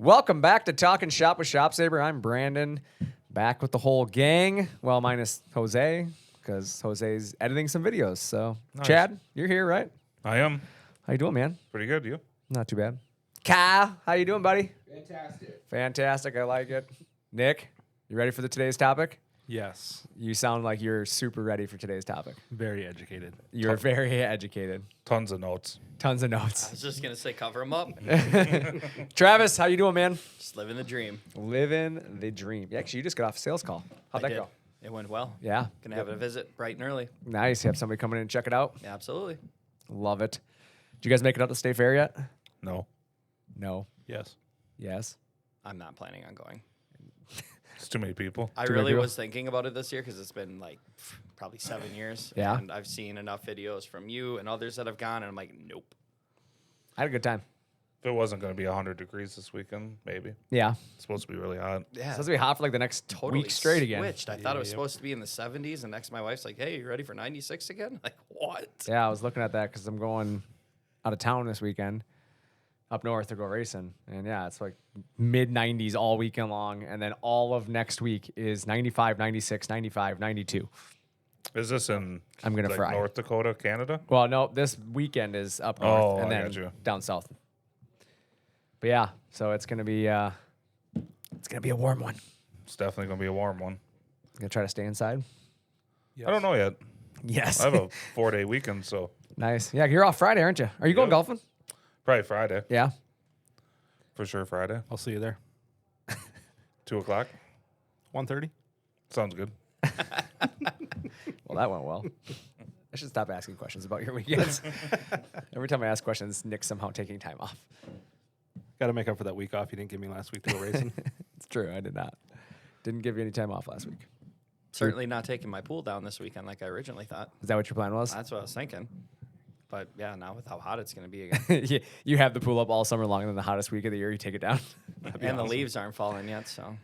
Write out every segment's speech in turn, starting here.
Welcome back to Talking Shop with Shop Saber. I'm Brandon, back with the whole gang. Well, minus Jose, because Jose's editing some videos. So, Nice. Chad, you're here, right? I am. How you doing, man? Pretty good, you? Not too bad. Kyle, how you doing, buddy? Fantastic. Fantastic. I like it. Nick, you ready for today's topic? Yes. You sound like you're super ready for today's topic. Very educated. You're very educated. Tons of notes. Tons of I notes. was just gonna say cover them up. Travis, how you doing, man? Just living the dream. Living the dream. Yeah, actually, you just got off a sales call. How'd I that did. go? It went well. Yeah. Gonna have a visit bright and early. Nice. You have somebody coming in and check it out. Yeah, absolutely. Love it. Did you guys make it out to State Fair yet? No. No. Yes. Yes. I'm not planning on going. It's too many people. I Too many really people? was thinking about it this year because it's been like probably 7 years. Yeah. And I've seen enough videos from you and others that have gone, and I'm like, nope. I had a good time. If it wasn't going to be 100 degrees this weekend, maybe. Yeah. It's supposed to be really hot. Yeah. It's supposed to be hot for like the next Totally week straight again. switched. I thought it was Yep. supposed to be in the 70s, and next my wife's like, "Hey, you ready for 96 again?" Like, what? Yeah, I was looking at that because I'm going out of town this weekend, up north to go racing. And yeah, it's like mid 90s all weekend long. And then all of next week is 95, 96, 95, 92. Is this in I'm going to like fry. North Dakota, Canada? Well, no, this weekend is up north Oh, and I then gotcha. down south. But yeah, so it's gonna be a warm one. It's definitely going to be a warm one. Gonna try to stay inside. Yes. I don't know yet. Yes. I have a 4-day weekend, so Nice. Yeah, you're off Friday, aren't you? Are you going Yep. golfing? probably Friday. Yeah. For sure, Friday. I'll see you there. 2 o'clock. 1:30. Sounds good. Well, that went well. I should stop asking questions about your weekends. Every time I ask questions, Nick's somehow taking time off. Got to make up for that week off you didn't give me last week to go racing. It's true. I did not. Didn't give you any time off last week. Certainly not taking my pool down this weekend like I originally thought. Is that what your plan was? That's what I was thinking. But yeah, now with how hot it's going to be again. you have the pool up all summer long, and then the hottest week of the year, you take it down. And the leaves aren't falling yet, so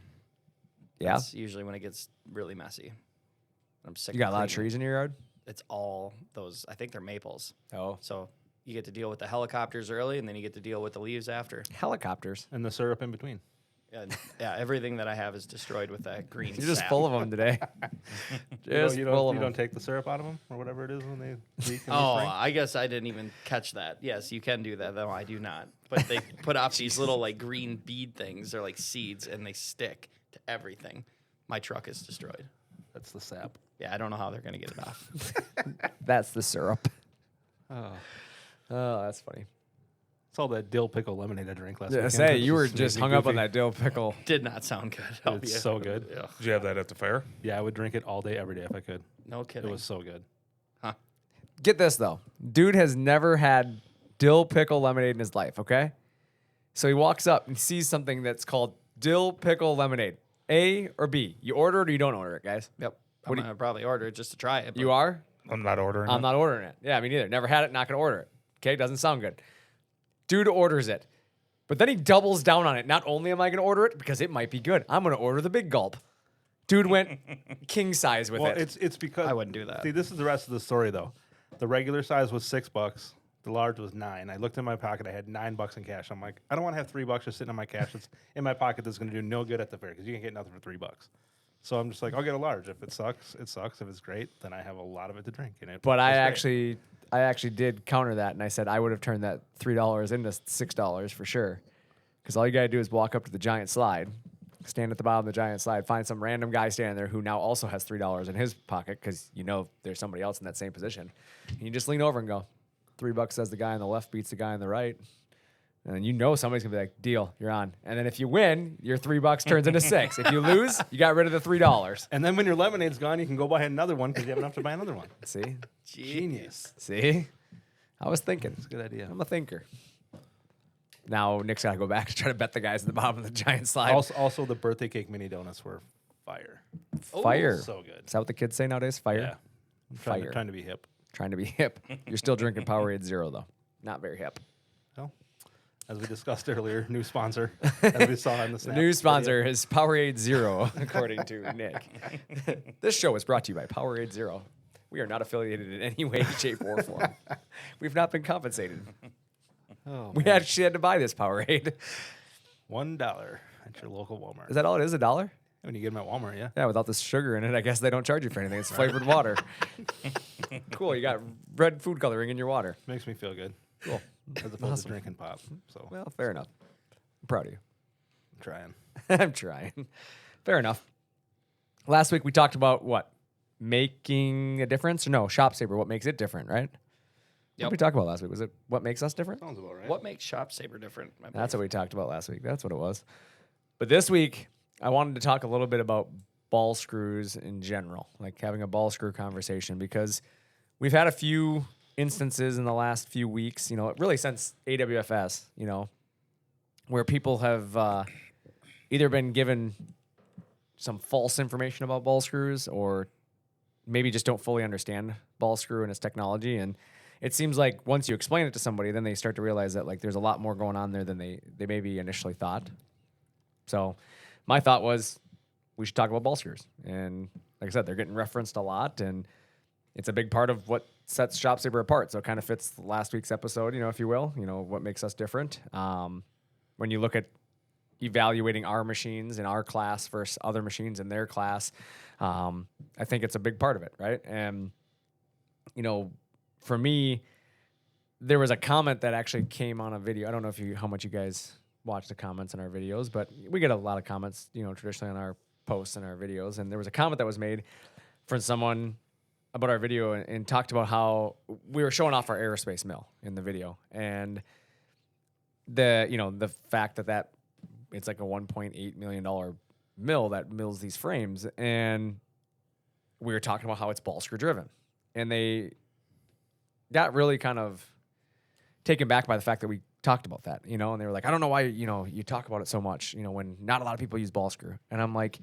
Yeah. that's usually when it gets really messy. I'm sick. You got a lot of cleaning. trees in your yard? It's all those. I think they're maples. Oh. So you get to deal with the helicopters early, and then you get to deal with the leaves after. Helicopters. And the syrup in between. And yeah, everything that I have is destroyed with that green. You're just sap. full of them today. Just you full of don't them. take the syrup out of them or whatever it is when they leak in Oh, the spring. I guess I didn't even catch that. Yes, you can do that. No, I do not. But they put off these little like green bead things. They're like seeds, and they stick to everything. My truck is destroyed. That's the sap. Yeah, I don't know how they're gonna get it off. That's the syrup. Oh. Oh, that's funny. It's all that dill pickle lemonade I drank last Yeah, weekend. say It you were made just me hung up on goofy. that dill pickle. Did not sound good. I'll It's be- so good. Ugh, Did you have that at the fair? Yeah, I would drink it all day, every day if I could. no It kidding. was so good. Get this though, dude has never had dill pickle lemonade in his life. Okay, so he walks up and sees something that's called dill pickle lemonade. A or B? You order it or you don't order it, guys. Yep. What I'm do gonna probably order it just to try it. You are? I'm not ordering I'm it. not ordering it. Yeah, me neither. Never had it. Not gonna order it. Okay, doesn't sound good. Dude orders it, but then he doubles down on it. Not only am I gonna order it because it might be good, I'm gonna order the big gulp. Dude went king size with Well, it. it's because I wouldn't do that. See, this is the rest of the story though. The regular size was $6. The large was $9. I looked in my pocket. I had $9 in cash. I'm like, I don't want to have $3 just sitting in my cash. It's in my pocket. That's going to do no good at the fair because you can get nothing for $3. So I'm just like, I'll get a large. If it sucks, it sucks. If it's great, then I have a lot of it to drink. And it But I was great. actually did counter that, and I said I would have turned that $3 into $6 for sure. Because all you gotta do is walk up to the giant slide, stand at the bottom of the giant slide, find some random guy standing there who now also has $3 in his pocket because you know there's somebody else in that same position. And you just lean over and go, $3 says the guy on the left beats the guy on the right. And then you know somebody's gonna be like, deal, you're on. And then if you win, your $3 turns into $6. If you lose, you got rid of the $3. And then when your lemonade's gone, you can go buy another one because you have enough to buy another one. See? Genius. See? I was thinking. It's a good idea. I'm a thinker. Now Nick's got to go back to try to bet the guys at the bottom of the giant slide. Also, the birthday cake mini donuts were fire. Fire. So good. Is that what the kids say nowadays? Fire? Yeah. I'm Fire. trying to be hip. Trying to be hip. You're still drinking Powerade Zero, though. Not very hip. Well, as we discussed earlier, new sponsor, as we saw in the The snap. new sponsor is Powerade Zero, according to Nick. This show is brought to you by Powerade Zero. We are not affiliated in any way, shape, or form. We've not been compensated. Oh, We man. actually had to buy this Powerade. $1 at your local Walmart. Is that all it is? $1? When you get them at Walmart, yeah. Yeah, without the sugar in it, I guess they don't charge you for anything. It's flavored water. Cool. You got red food coloring in your water. Makes me feel good. Cool. As opposed to drinking pop. So Well, fair enough. I'm proud of you. I'm trying. I'm trying. Fair enough. Last week we talked about what? Making a difference? Or no, Shop Saver, what makes it different, right? What Yep. did we talk about last week? Was it what makes us different? Sounds about right. What makes Shop Saver different? I That's what believe? we talked about last week. That's what it was. But this week, I wanted to talk a little bit about ball screws in general, like having a ball screw conversation, because we've had a few instances in the last few weeks, really since AWFS, where people have either been given some false information about ball screws or maybe just don't fully understand ball screw and its technology. And it seems like once you explain it to somebody, then they start to realize that like there's a lot more going on there than they maybe initially thought. So my thought was we should talk about ball screws. And like I said, they're getting referenced a lot, and it's a big part of what sets Shop Saver apart. So it kind of fits last week's episode, if you will, what makes us different. When you look at evaluating our machines in our class versus other machines in their class, I think it's a big part of it, right? And, for me, there was a comment that actually came on a video. I don't know how much you guys watch the comments in our videos, but we get a lot of comments, traditionally on our posts and our videos. And there was a comment that was made from someone about our video and talked about how we were showing off our aerospace mill in the video. And the fact that it's like a $1.8 million mill that mills these frames. And we were talking about how it's ball screw driven. And they got really kind of taken back by the fact that we talked about that, and they were like, I don't know why, you talk about it so much, when not a lot of people use ball screw. And I'm like,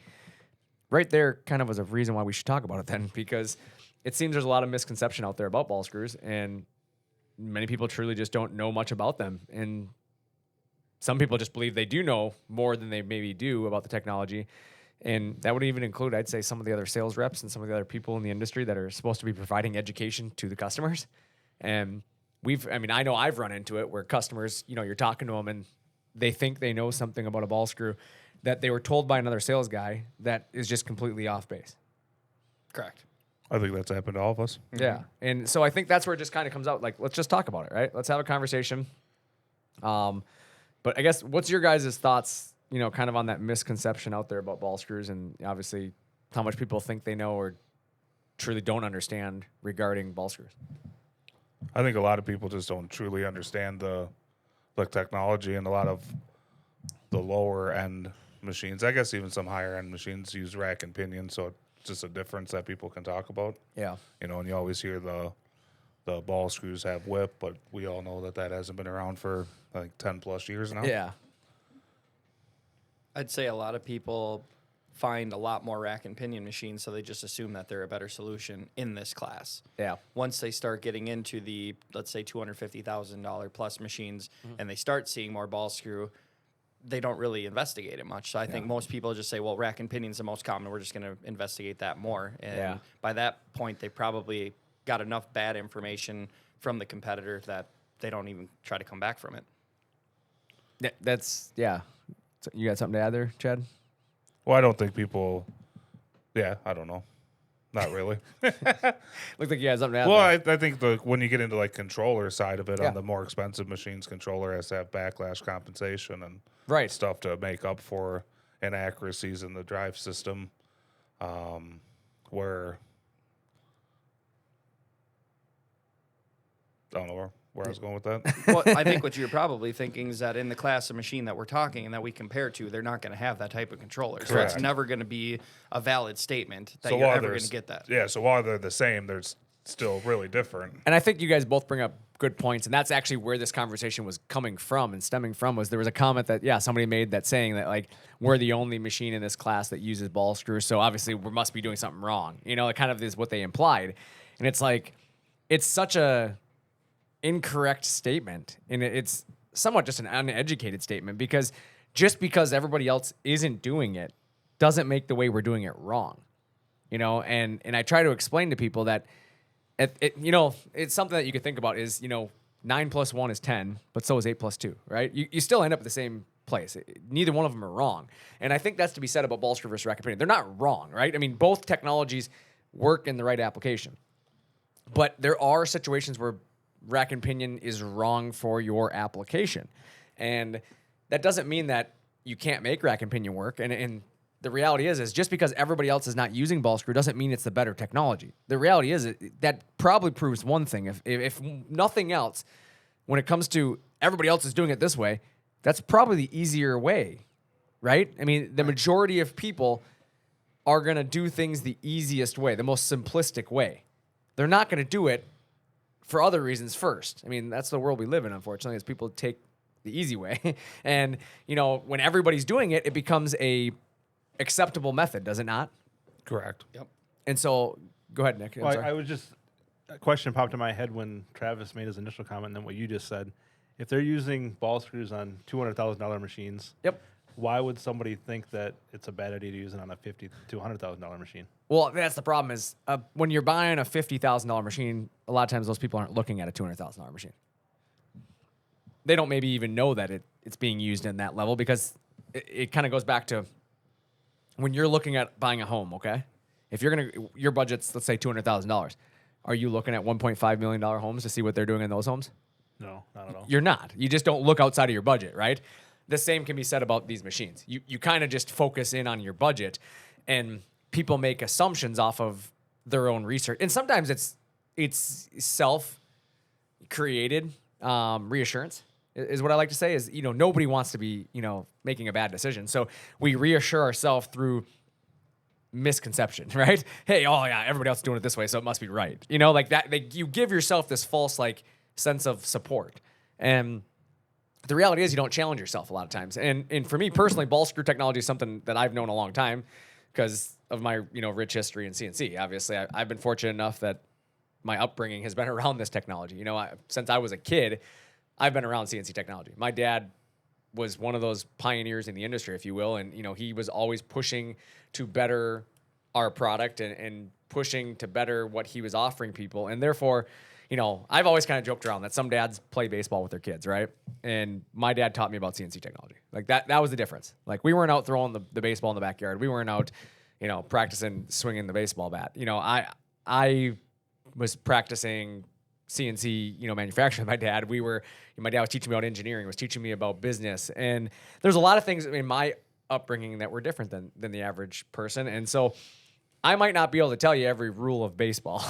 right there kind of was a reason why we should talk about it then, because it seems there's a lot of misconception out there about ball screws, and many people truly just don't know much about them. And some people just believe they do know more than they maybe do about the technology. And that would even include, I'd say, some of the other sales reps and some of the other people in the industry that are supposed to be providing education to the customers. And I know I've run into it where customers, you're talking to them and they think they know something about a ball screw that they were told by another sales guy that is just completely off base. Correct. I think that's happened to all of us. Yeah. And so I think that's where it just kind of comes out. Like, let's just talk about it, right? Let's have a conversation. But I guess what's your guys' thoughts, kind of on that misconception out there about ball screws, and obviously how much people think they know or truly don't understand regarding ball screws? I think a lot of people just don't truly understand the technology, and a lot of the lower end machines, I guess even some higher end machines, use rack and pinion, so it's just a difference that people can talk about. Yeah. And you always hear the ball screws have whip, but we all know that hasn't been around for like 10 plus years now. Yeah. I'd say a lot of people find a lot more rack and pinion machines, so they just assume that they're a better solution in this class. Yeah. Once they start getting into the, let's say, $250,000 plus machines, and they start seeing more ball screw, they don't really investigate it much. So I think most people just say, well, rack and pinion's the most common, we're just going to investigate that more. And by that point, they probably got enough bad information from the competitor that they don't even try to come back from it. Yeah. So you got something to add there, Chad? Well, I don't think people. Yeah, I don't know. Not really. Looks like you had something to add Well, there. I think when you get into like controller side of it, Yeah. on the more expensive machines, controller has to have backlash compensation and Right. stuff to make up for inaccuracies in the drive system, where I don't know where I was going with that. Well, I think what you're probably thinking is that in the class of machine that we're talking and that we compare to, they're not going to have that type of controller. So it's Correct. never going to be a valid statement that So you're while ever going there's- to get that. Yeah, so while they're the same, they're still really different. And I think you guys both bring up good points, and that's actually where this conversation was coming from and stemming from. Was there was a comment that somebody made that saying that like we're the only machine in this class that uses ball screws, so obviously we must be doing something wrong. It kind of is what they implied, and it's like it's such a incorrect statement, and it's somewhat just an uneducated statement, because just because everybody else isn't doing it doesn't make the way we're doing it wrong. And I try to explain to people that it's something that you could think about is 9 plus 1 is 10, but so is 8 plus 2, right? You still end up at the same place. Neither one of them are wrong. And I think that's to be said about ball screw versus rack and pinion. They're not wrong, right? I mean, both technologies work in the right application. But there are situations where rack and pinion is wrong for your application. And that doesn't mean that you can't make rack and pinion work. And the reality is just because everybody else is not using ball screw doesn't mean it's the better technology. The reality is that probably proves one thing. If nothing else, when it comes to everybody else is doing it this way, that's probably the easier way, right? I mean, the majority of people are going to do things the easiest way, the most simplistic way. They're not going to do it for other reasons first. I mean, that's the world we live in, unfortunately, is people take the easy way. And, when everybody's doing it, it becomes a acceptable method, does it not? Correct. Yep. And so, go ahead, Nick. I'm Well, sorry. I was just a question popped in my head when Travis made his initial comment, and then what you just said. If they're using ball screws on $200,000 machines, Yep. why would somebody think that it's a bad idea to use it on a $50,000 to $100,000 machine? Well, that's the problem is when you're buying a $50,000 machine, a lot of times those people aren't looking at a $200,000 machine. They don't maybe even know that it's being used in that level because it kind of goes back to when you're looking at buying a home, okay? If your budget's, let's say, $200,000, are you looking at $1.5 million homes to see what they're doing in those homes? No, not at all. You're not. You just don't look outside of your budget, right? The same can be said about these machines. You kind of just focus in on your budget, and people make assumptions off of their own research. And sometimes it's self-created reassurance is what I like to say is, nobody wants to be, making a bad decision. So we reassure ourselves through misconception, right? Hey, oh yeah, everybody else is doing it this way, so it must be right. Like that, you give yourself this false sense of support. And the reality is you don't challenge yourself a lot of times. And for me personally, ball screw technology is something that I've known a long time because of my, rich history in CNC. Obviously, I've been fortunate enough that my upbringing has been around this technology. Since I was a kid, I've been around CNC technology. My dad was one of those pioneers in the industry, if you will. And, he was always pushing to better our product and pushing to better what he was offering people. And therefore, I've always kind of joked around that some dads play baseball with their kids, right? And my dad taught me about CNC technology. Like that was the difference. Like we weren't out throwing the baseball in the backyard. We weren't out, practicing swinging the baseball bat. I was practicing CNC, manufacturing with my dad. My dad was teaching me about engineering, was teaching me about business. And there's a lot of things in my upbringing that were different than the average person. And so I might not be able to tell you every rule of baseball,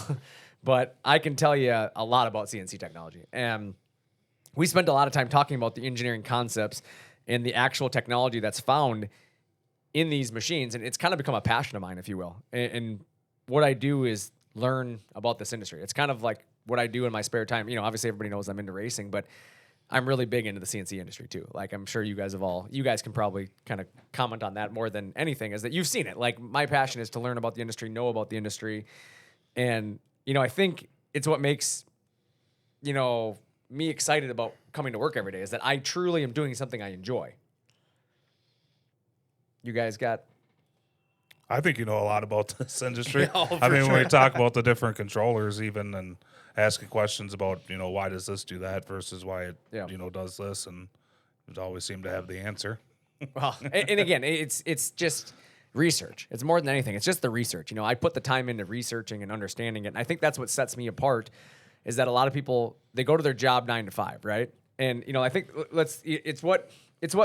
but I can tell you a lot about CNC technology. And we spent a lot of time talking about the engineering concepts and the actual technology that's found in these machines. And it's kind of become a passion of mine, if you will. And what I do is learn about this industry. It's kind of like what I do in my spare time. Obviously everybody knows I'm into racing, but I'm really big into the CNC industry too. Like I'm sure you guys can probably kind of comment on that more than anything, is that you've seen it. Like my passion is to learn about the industry, know about the industry. And, I think it's what makes, me excited about coming to work every day is that I truly am doing something I enjoy. You guys got... I think you know a lot about this industry. Oh, I mean, for when we sure. talk about the different controllers, even and asking questions about why does this do that versus why it Yeah. does this, and it always seem to have the answer. Well, and again, it's just research. It's more than anything. It's just the research. I put the time into researching and understanding it. And I think that's what sets me apart is that a lot of people, they go to their job 9 to 5, right? And, I think it's what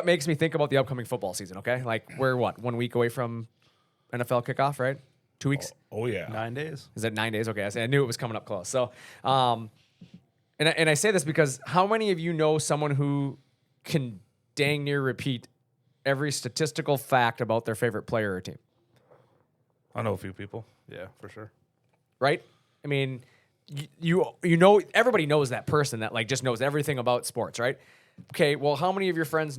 makes me think about the upcoming football season, okay? Like we're 1 week away from NFL kickoff, right? 2 weeks? Oh yeah. 9 days. Is it 9 days? Okay, I knew it was coming up close. So, and I say this because how many of you know someone who can dang near repeat every statistical fact about their favorite player or team? I know a few people. Yeah, for sure. Right? I mean, everybody knows that person that just knows everything about sports, right? Okay, well, how many of your friends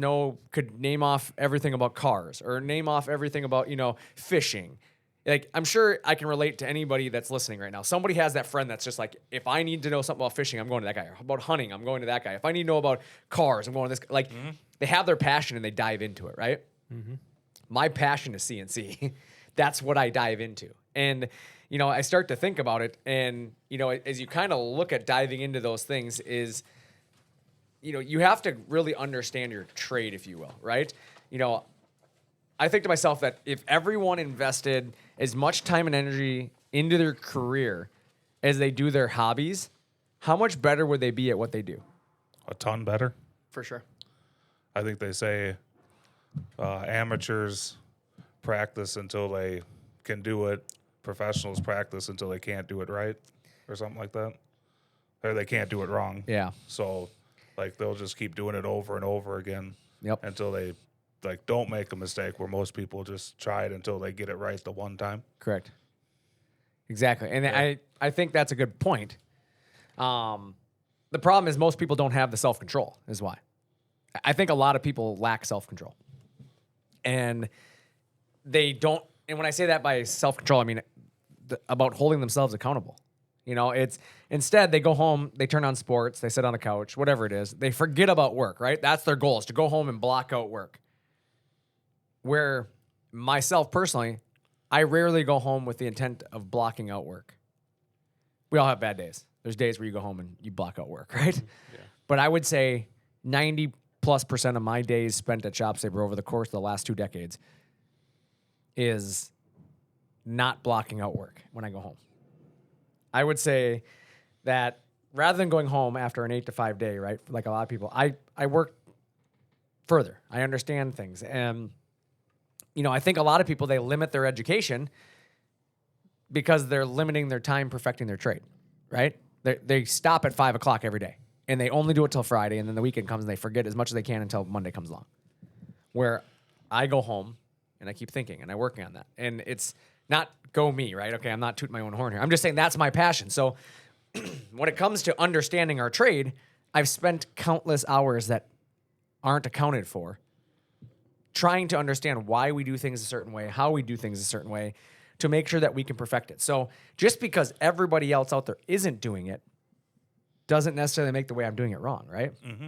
could name off everything about cars or name off everything about, fishing? Like, I'm sure I can relate to anybody that's listening right now. Somebody has that friend that's just like, if I need to know something about fishing, I'm going to that guy. Or about hunting, I'm going to that guy. If I need to know about cars, I'm going to this guy. They have their passion and they dive into it, right? Mm-hmm. My passion is CNC. That's what I dive into. And, I start to think about it. And, as you kind of look at diving into those things is you have to really understand your trade, if you will, right? I think to myself that if everyone invested as much time and energy into their career as they do their hobbies, how much better would they be at what they do? A ton better. For sure. I think they say amateurs practice until they can do it. Professionals practice until they can't do it right, or something like that. Or they can't do it wrong. Yeah. So, like, they'll just keep doing it over and over again. Yep. Until they, like, don't make a mistake, where most people just try it until they get it right the one time. Correct. Exactly. And I think that's a good point. The problem is most people don't have the self-control, is why. I think a lot of people lack self-control. And they don't, and when I say that by self-control, I mean about holding themselves accountable. It's instead they go home, they turn on sports, they sit on the couch, whatever it is. They forget about work, right? That's their goal, is to go home and block out work. Where myself personally, I rarely go home with the intent of blocking out work. We all have bad days. There's days where you go home and you block out work, right? Yeah. But I would say 90+% of my days spent at ShopSaver over the course of the last 2 decades is not blocking out work when I go home. I would say that rather than going home after an 8 to 5 day, right, like a lot of people, I work further. I understand things. And, I think a lot of people, they limit their education because they're limiting their time perfecting their trade, right? They stop at 5 o'clock every day, and they only do it till Friday, and then the weekend comes and they forget as much as they can until Monday comes along. Where I go home and I keep thinking and I'm working on that. And it's not go me, right? Okay, I'm not tooting my own horn here. I'm just saying that's my passion. So when it comes to understanding our trade, I've spent countless hours that aren't accounted for trying to understand why we do things a certain way, how we do things a certain way, to make sure that we can perfect it. So just because everybody else out there isn't doing it doesn't necessarily make the way I'm doing it wrong, right? Mm-hmm.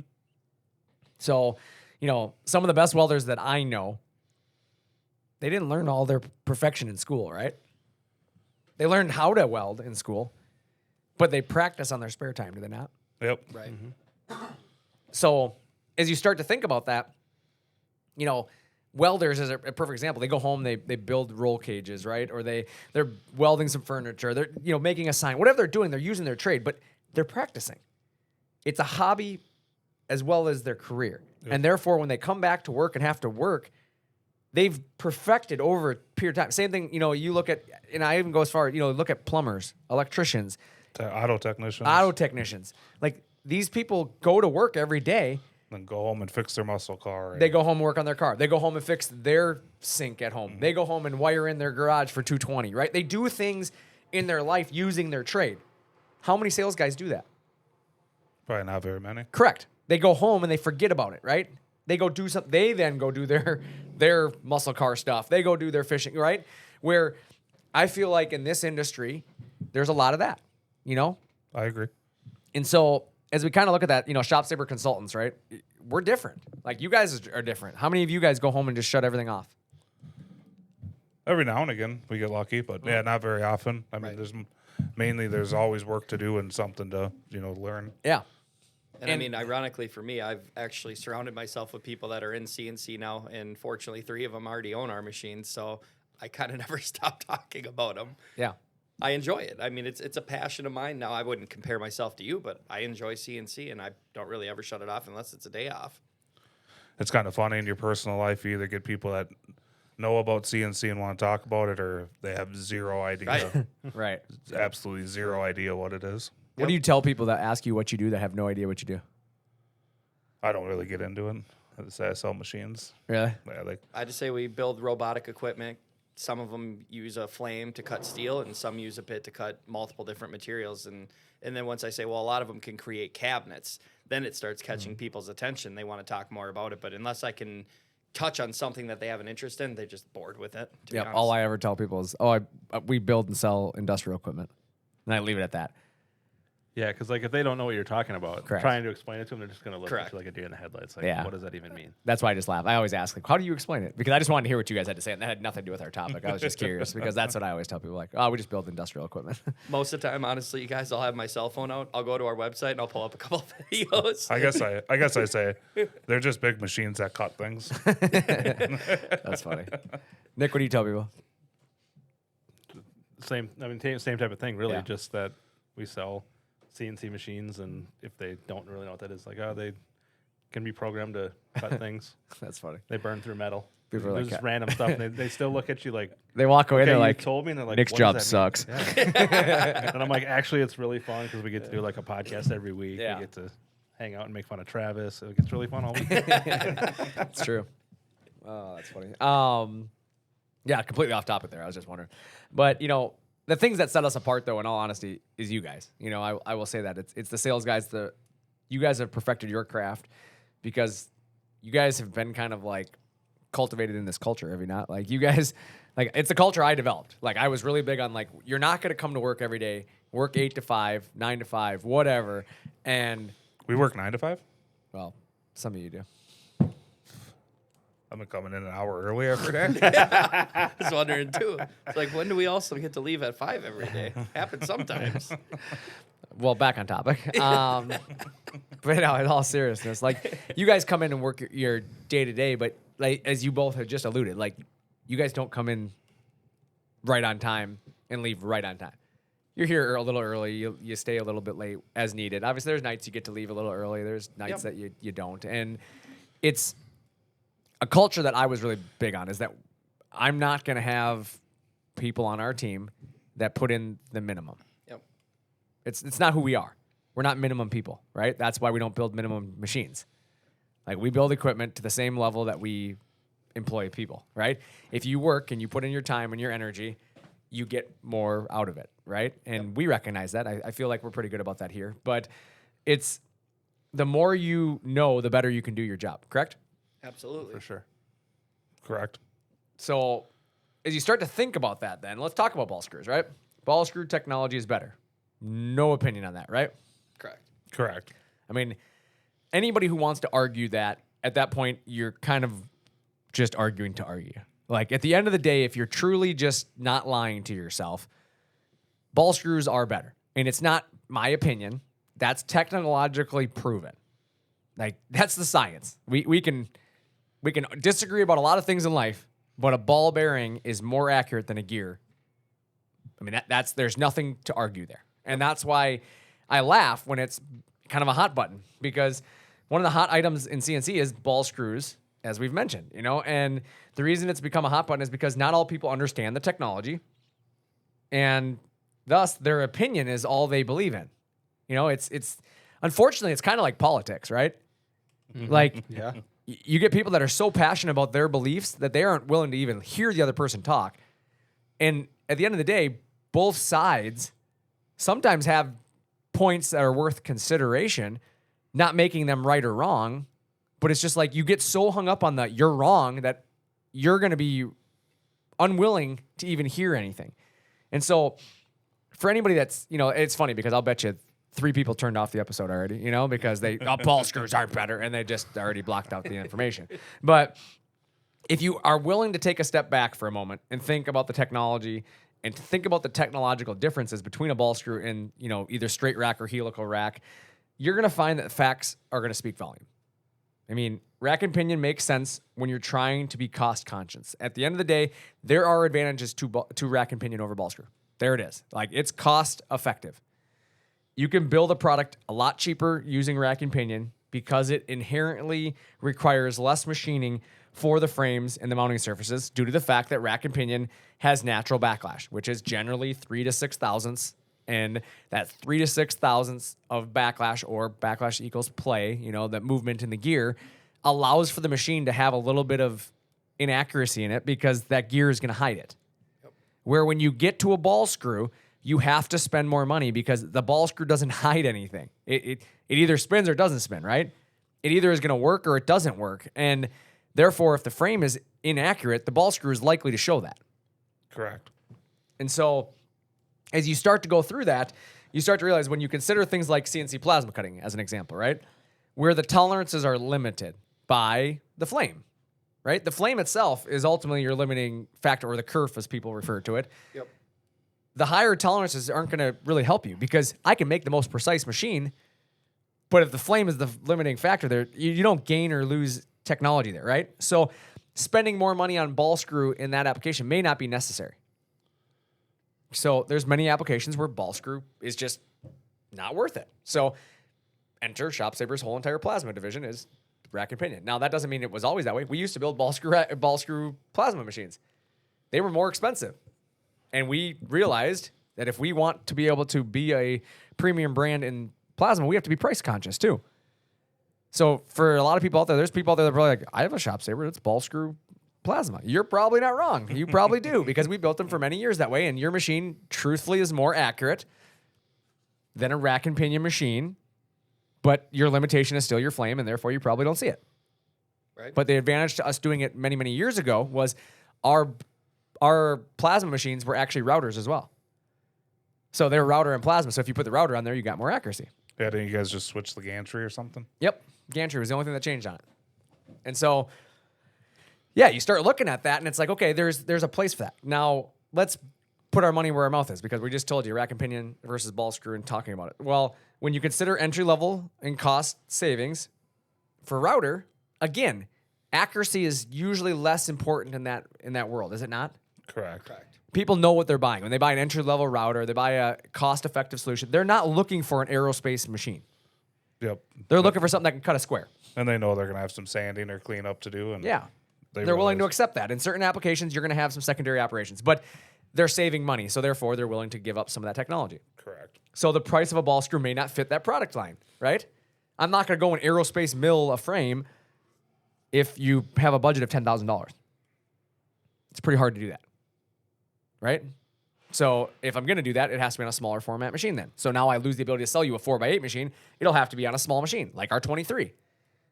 So, some of the best welders that I know, they didn't learn all their perfection in school, right? They learned how to weld in school, but they practice on their spare time, do they not? Yep. Right. Mm-hmm. So as you start to think about that, welders is a perfect example. They go home, they build roll cages, right? Or they're welding some furniture. They're making a sign. Whatever they're doing, they're using their trade, but they're practicing. It's a hobby as well as their career. Yep. And therefore, when they come back to work and have to work, they've perfected over a period of time. Same thing, you look at, and I even go as far, look at plumbers, electricians, auto technicians. Like, these people go to work every day. Then go home and fix their muscle car. They go home and work on their car. They go home and fix their sink at home. Mm-hmm. They go home and wire in their garage for 220, right? They do things in their life using their trade. How many sales guys do that? Probably not very many. Correct. They go home and they forget about it, right? They go do something. They then go do their muscle car stuff. They go do their fishing, right? Where I feel like in this industry, there's a lot of that, I agree. And so as we kind of look at that, ShopSaver consultants, right? We're different. Like, you guys are different. How many of you guys go home and just shut everything off? Every now and again we get lucky, but not very often. I mean, there's always work to do and something to learn. Yeah. And I mean, ironically for me, I've actually surrounded myself with people that are in CNC now, and fortunately 3 of them already own our machines, so I kind of never stop talking about them. Yeah. I enjoy it. I mean, it's a passion of mine. Now, I wouldn't compare myself to you, but I enjoy CNC, and I don't really ever shut it off unless it's a day off. It's kind of funny in your personal life. You either get people that know about CNC and want to talk about it, or they have zero idea. Right. Right. Absolutely zero idea what it is. What do you tell people that ask you what you do that have no idea what you do? I don't really get into it. I just say I sell machines. Really? Yeah, I just say we build robotic equipment. Some of them use a flame to cut steel, and some use a bit to cut multiple different materials. And then once I say, well, a lot of them can create cabinets, then it starts catching people's attention. They want to talk more about it. But unless I can touch on something that they have an interest in, they're just bored with it. Yeah. All I ever tell people is, we build and sell industrial equipment, and I leave it at that. Yeah, because like if they don't know what you're talking about, Correct. trying to explain it to them, they're just gonna look Correct. at you like a deer in the headlights. Like, Yeah. what does that even mean? That's why I just laugh. I always ask, like, how do you explain it? Because I just wanted to hear what you guys had to say, and that had nothing to do with our topic. I was just curious because that's what I always tell people, like, oh, we just build industrial equipment. Most of the time, honestly, you guys, I'll have my cell phone out. I'll go to our website and I'll pull up a couple of videos. I guess I say they're just big machines that cut things. That's funny. Nick, what do you tell people? Same type of thing, really. Yeah. Just that we sell CNC machines, and if they don't really know what that is, like, oh, they can be programmed to cut things. That's funny. They burn through metal. People are There's like, just random stuff. And they still look at you like, they walk away, okay, they're you like, told me, and they're like, Nick's what job does that sucks. mean? Yeah. And I'm like, actually, it's really fun because we get to do like a podcast every week. Yeah. We get to hang out and make fun of Travis. So it gets really fun all week. It's true. Oh, that's funny. Yeah, completely off topic there. I was just wondering. But, you know, the things that set us apart, though, in all honesty, is you guys. You know, I will say that. It's the sales guys. You guys have perfected your craft because you guys have been kind of like cultivated in this culture, have you not? Like, you guys, like, it's a culture I developed. Like, I was really big on, like, you're not going to come to work every day, work 8 to 5, 9 to 5, whatever. And, We work 9 to 5. well, some of you do. I've been coming in an hour early every day. I was wondering too. It's like, when do we also get to leave at 5 every day? Happens sometimes. Well, back on topic. But no, in all seriousness, like, you guys come in and work your day to day, but like, as you both have just alluded, like, you guys don't come in right on time and leave right on time. You're here a little early. You stay a little bit late as needed. Obviously, there's nights you get to leave a little early. There's nights that you don't. And it's a culture that I was really big on, is that I'm not going to have people on our team that put in the minimum. Yep. It's not who we are. We're not minimum people, right? That's why we don't build minimum machines. Like, we build equipment to the same level that we employ people, right? If you work and you put in your time and your energy, you get more out of it, right? And we recognize that. I feel like we're pretty good about that here. But it's the more you know, the better you can do your job, correct? Absolutely. For sure. Correct. So as you start to think about that, then let's talk about ball screws, right? Ball screw technology is better. No opinion on that, right? Correct. Correct. I mean, anybody who wants to argue that, at that point, you're kind of just arguing to argue. Like, at the end of the day, if you're truly just not lying to yourself, ball screws are better. And it's not my opinion. That's technologically proven. Like, that's the science. We can disagree about a lot of things in life, but a ball bearing is more accurate than a gear. I mean, there's nothing to argue there. And that's why I laugh when it's kind of a hot button, because one of the hot items in CNC is ball screws, as we've mentioned, you know, and the reason it's become a hot button is because not all people understand the technology, and thus their opinion is all they believe in. You know, it's unfortunately, it's kind of like politics, right? Like, Yeah. you get people that are so passionate about their beliefs that they aren't willing to even hear the other person talk. And at the end of the day, both sides sometimes have points that are worth consideration, not making them right or wrong. But it's just like, you get so hung up on the you're wrong that you're going to be unwilling to even hear anything. And so for anybody that's, you know, it's funny because I'll bet you 3 people turned off the episode already, you know, because ball screws aren't better, and they just already blocked out the information. But if you are willing to take a step back for a moment and think about the technology and think about the technological differences between a ball screw and, you know, either straight rack or helical rack, you're going to find that facts are going to speak volume. I mean, rack and pinion makes sense when you're trying to be cost conscious. At the end of the day, there are advantages to rack and pinion over ball screw. There it is. Like, it's cost effective. You can build a product a lot cheaper using rack and pinion because it inherently requires less machining for the frames and the mounting surfaces due to the fact that rack and pinion has natural backlash, which is generally 3 to 6 thousandths. And that 3 to 6 thousandths of backlash, or backlash equals play, you know, that movement in the gear, allows for the machine to have a little bit of inaccuracy in it because that gear is going to hide it. Yep. Where when you get to a ball screw, you have to spend more money because the ball screw doesn't hide anything. It either spins or doesn't spin, right? It either is going to work or it doesn't work. And therefore, if the frame is inaccurate, the ball screw is likely to show that. Correct. And so as you start to go through that, you start to realize when you consider things like CNC plasma cutting as an example, right? Where the tolerances are limited by the flame, right? The flame itself is ultimately your limiting factor, or the kerf as people refer to it. Yep. The higher tolerances aren't going to really help you because I can make the most precise machine, but if the flame is the limiting factor there, you don't gain or lose technology there, right? So spending more money on ball screw in that application may not be necessary. So there's many applications where ball screw is just not worth it. So enter Shop Saber's whole entire plasma division is rack and pinion. Now that doesn't mean it was always that way. We used to build ball screw plasma machines. They were more expensive. And we realized that if we want to be able to be a premium brand in plasma, we have to be price conscious too. So for a lot of people out there, there's people out there that are probably like, I have a Shop Saber, it's ball screw plasma. You're probably not wrong. You probably do, because we built them for many years that way, and your machine truthfully is more accurate than a rack and pinion machine, but your limitation is still your flame, and therefore you probably don't see it. Right. But the advantage to us doing it many, many years ago was our plasma machines were actually routers as well. So they're router and plasma. So if you put the router on there, you got more accuracy. Yeah, didn't you guys just switch the gantry or something? Yep. Gantry was the only thing that changed on it. And so, yeah, you start looking at that and it's like, okay, there's a place for that. Now, let's put our money where our mouth is, because we just told you rack and pinion versus ball screw and talking about it. Well, when you consider entry level and cost savings for router, again, accuracy is usually less important in that world, is it not? Correct. People know what they're buying. When they buy an entry-level router, they buy a cost-effective solution. They're not looking for an aerospace machine. Yep. They're looking for something that can cut a square. And they know they're going to have some sanding or cleanup to do. And Yeah. They're willing to realize- accept that. In certain applications, you're going to have some secondary operations, but they're saving money, so therefore they're willing to give up some of that technology. Correct. So the price of a ball screw may not fit that product line, right? I'm not going to go and aerospace mill a frame if you have a budget of $10,000. It's pretty hard to do that, right? So if I'm going to do that, it has to be on a smaller format machine then. So now I lose the ability to sell you a 4x8 machine. It'll have to be on a small machine, like our 23.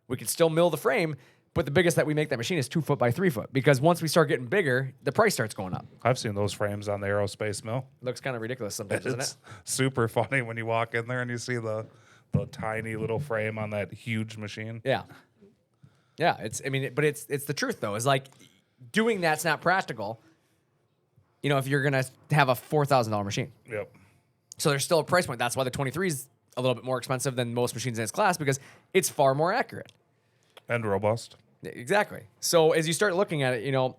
We can still mill the frame, but the biggest that we make that machine is 2 foot by 3 foot, because once we start getting bigger, the price starts going up. I've seen those frames on the aerospace mill. Looks kind of ridiculous sometimes, doesn't It's it? super funny when you walk in there and you see the tiny little frame on that huge machine. Yeah. Yeah, it's the truth though. Is like doing that's not practical. You know, if you're going to have a $4,000 machine. Yep. So there's still a price point. That's why the 23 is a little bit more expensive than most machines in its class, because it's far more accurate. And robust. Exactly. So as you start looking at it, you know,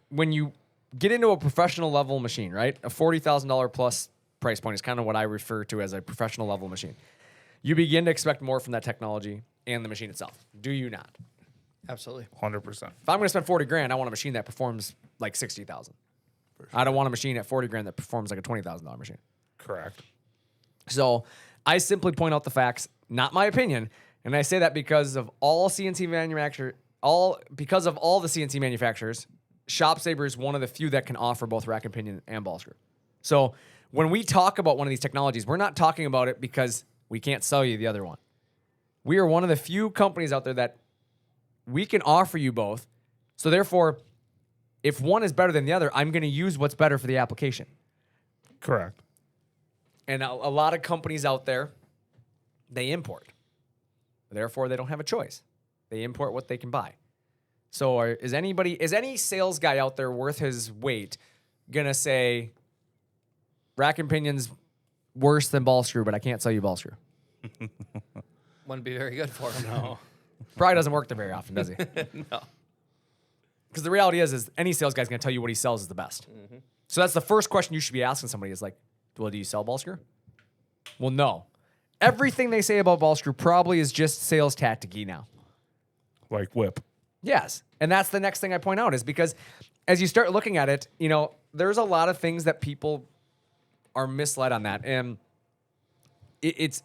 when you get into a professional level machine, right? A $40,000 plus price point is kind of what I refer to as a professional level machine. You begin to expect more from that technology and the machine itself. Do you not? Absolutely. 100%. If I'm going to spend 40 grand, I want a machine that performs like 60,000. I don't want a machine at 40 grand that performs like a $20,000 machine. Correct. So I simply point out the facts, not my opinion, and I say that because of all CNC manufacturers, because of all the CNC manufacturers, Shop Saber is one of the few that can offer both rack and pinion and ball screw. So when we talk about one of these technologies, we're not talking about it because we can't sell you the other one. We are one of the few companies out there that we can offer you both. So therefore, if one is better than the other, I'm going to use what's better for the application. Correct. And a lot of companies out there, they import. Therefore, they don't have a choice. They import what they can buy. So is any sales guy out there worth his weight going to say, rack and pinion's worse than ball screw, but I can't sell you ball screw? Wouldn't be very good for him. No. Probably doesn't work there very often, does he? No. Because the reality is any sales guy's going to tell you what he sells is the best. Mm-hmm. So that's the first question you should be asking somebody is like, well, do you sell ball screw? Well, no. Everything they say about ball screw probably is just sales tactic-y now. Like whip. Yes. And that's the next thing I point out is because as you start looking at it, you know, there's a lot of things that people are misled on that. And it's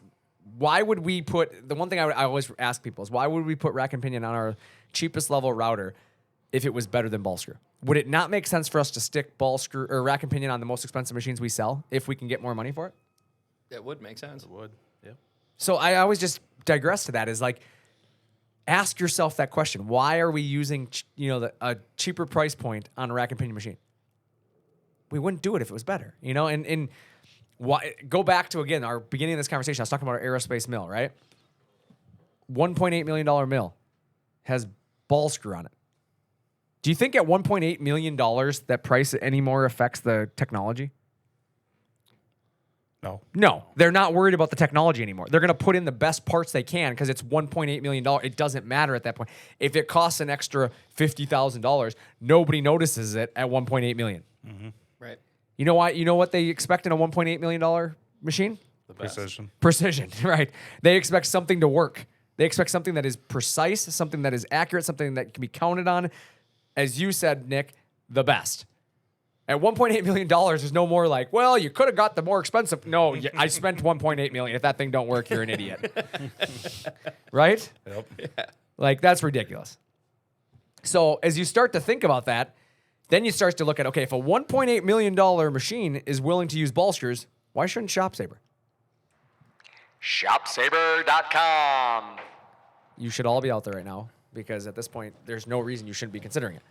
why would we put, the one thing I always ask people is why would we put rack and pinion on our cheapest level router if it was better than ball screw? Would it not make sense for us to stick ball screw or rack and pinion on the most expensive machines we sell if we can get more money for it? It would make sense. It would. Yeah. So I always just digress to that is like, ask yourself that question. Why are we using, a cheaper price point on a rack and pinion machine? We wouldn't do it if it was better, and Why? Go back to, again, our beginning of this conversation. I was talking about our aerospace mill, right? $1.8 million mill has ball screw on it. Do you think at $1.8 million that price anymore affects the technology? No. No, they're not worried about the technology anymore. They're going to put in the best parts they can because it's $1.8 million. It doesn't matter at that point. If it costs an extra $50,000, nobody notices it at $1.8 million. Right. You know why? You know what they expect in a $1.8 million machine? Precision. Precision, right? They expect something to work. They expect something that is precise, something that is accurate, something that can be counted on. As you said, Nick, the best. At $1.8 million, there's no more like, well, you could have got the more expensive. No, I spent $1.8 million. If that thing don't work, you're an idiot. Right? Yep. Yeah. Like, that's ridiculous. So as you start to think about that, then you start to look at, okay, if a $1.8 million machine is willing to use ball screws, why shouldn't ShopSaber? ShopSaber.com. You should all be out there right now because at this point, there's no reason you shouldn't be considering it.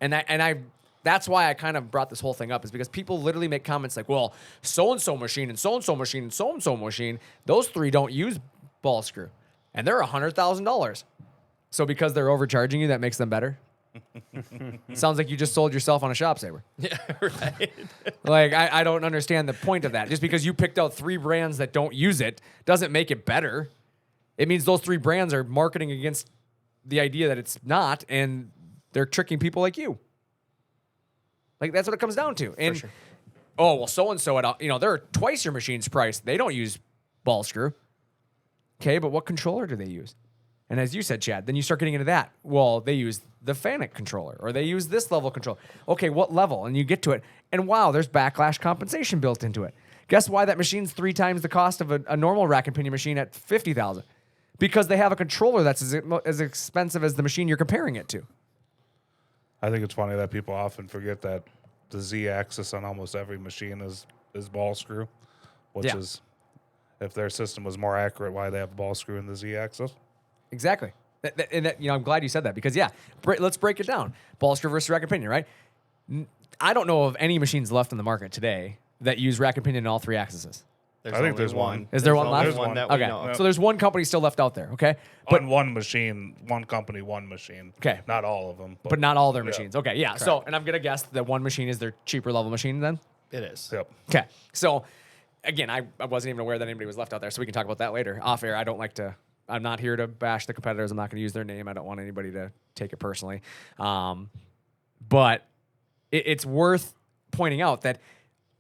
And that's why I kind of brought this whole thing up, is because people literally make comments like, well, so-and-so machine and so-and-so machine and so-and-so machine, those three don't use ball screw. And they're $100,000. So because they're overcharging you, that makes them better? Sounds like you just sold yourself on a ShopSaber. Yeah, right. Like, I don't understand the point of that. Just because you picked out three brands that don't use it doesn't make it better. It means those three brands are marketing against the idea that it's not, and they're tricking people like you. Like, that's what it comes down to. And, sure. oh, well, so-and-so, they're twice your machine's price. They don't use ball screw. Okay, but what controller do they use? And as you said, Chad, then you start getting into that. Well, they use the FANUC controller, or they use this level control. Okay, what level? And you get to it, and wow, there's backlash compensation built into it. Guess why that machine's 3 times the cost of a normal rack and pinion machine at $50,000? Because they have a controller that's as expensive as the machine you're comparing it to. I think it's funny that people often forget that the Z-axis on almost every machine is ball screw, which Yeah. is, if their system was more accurate, why they have a ball screw in the Z-axis. Exactly. I'm glad you said that because, let's break it down. Ball screw versus rack and pinion, right? I don't know of any machines left in the market today that use rack and pinion in all 3 axes. I think only there's one. Is there There's one only left? One that Okay. we know of. So there's one company still left out there, okay? But on one machine, one company, one machine. Okay. Not all of them. But not all their Yeah. machines. Okay, yeah. So, and I'm going to guess that one machine is their cheaper level machine then? It is. Yep. Okay. So, again, I wasn't even aware that anybody was left out there, so we can talk about that later. Off air, I'm not here to bash the competitors. I'm not going to use their name. I don't want anybody to take it personally. But it's worth pointing out that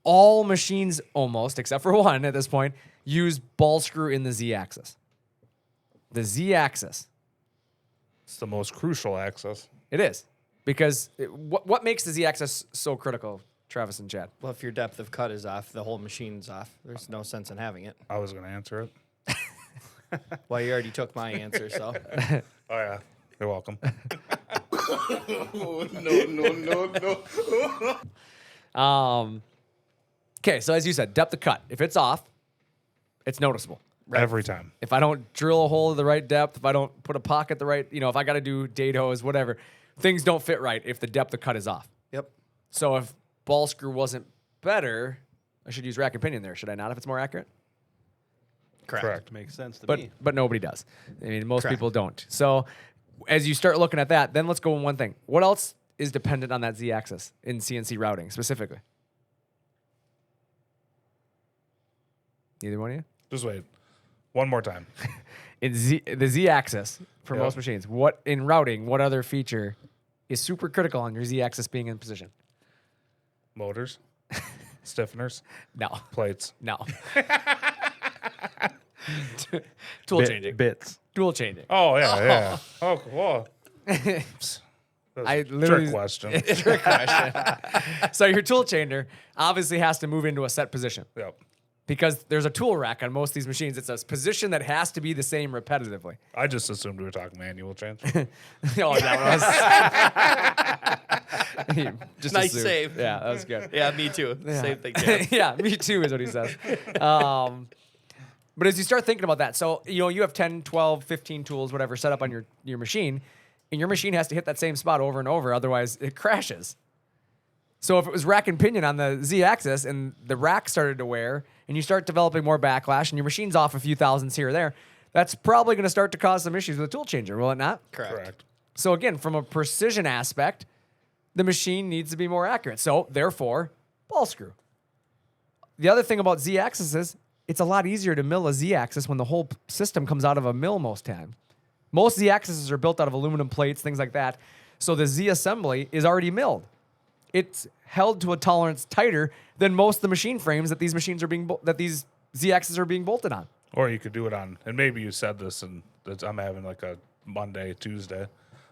all machines, almost, except for one at this point, use ball screw in the Z-axis. The Z-axis. It's the most crucial axis. It is. Because what makes the Z-axis so critical, Travis and Chad? Well, if your depth of cut is off, the whole machine's off. There's no sense in having it. I was going to answer it. Well, you already took my answer, so. Oh, yeah. You're welcome. Okay, so as you said, depth of cut. If it's off, it's noticeable. Every time. If I don't drill a hole at the right depth, if I don't put a pocket the right, if I got to do dados, whatever, things don't fit right if the depth of cut is off. Yep. So if ball screw wasn't better, I should use rack and pinion there, should I not, if it's more accurate? Correct. Makes sense to But me. but nobody does. I mean, most Correct. people don't. So as you start looking at that, then let's go on one thing. What else is dependent on that Z-axis in CNC routing specifically? Neither one of you? Just wait. One more time. In the Z-axis for Yeah. most machines, what in routing, what other feature is super critical on your Z-axis being in position? Motors. Stiffeners. No. Plates. No. Tool changing. Bits. Tool changing. Oh, yeah. Oh, whoa. That's I a literally- trick question. Trick question. So your tool changer obviously has to move into a set position Yep. because there's a tool rack on most of these machines. It's a position that has to be the same repetitively. I just assumed we were talking manual change. Oh, that was just Nice assumed. save. Yeah, that was good. Yeah, me too. Yeah. Same thing. Jeff. Yeah, me too is what he says. But as you start thinking about that, so you have 10, 12, 15 tools, whatever, set up on your machine, and your machine has to hit that same spot over and over, otherwise it crashes. So if it was rack and pinion on the Z-axis and the rack started to wear and you start developing more backlash and your machine's off a few thousandths here or there, that's probably going to start to cause some issues with the tool changer, will it not? Correct. So again, from a precision aspect, the machine needs to be more accurate. So therefore, ball screw. The other thing about Z-axis is it's a lot easier to mill a Z-axis when the whole system comes out of a mill most time. Most Z-axes are built out of aluminum plates, things like that. So the Z assembly is already milled. It's held to a tolerance tighter than most of the machine frames that these machines are being that these Z-axes are being bolted on. Or you could do it on, and maybe you said this, and I'm having like a Monday, Tuesday,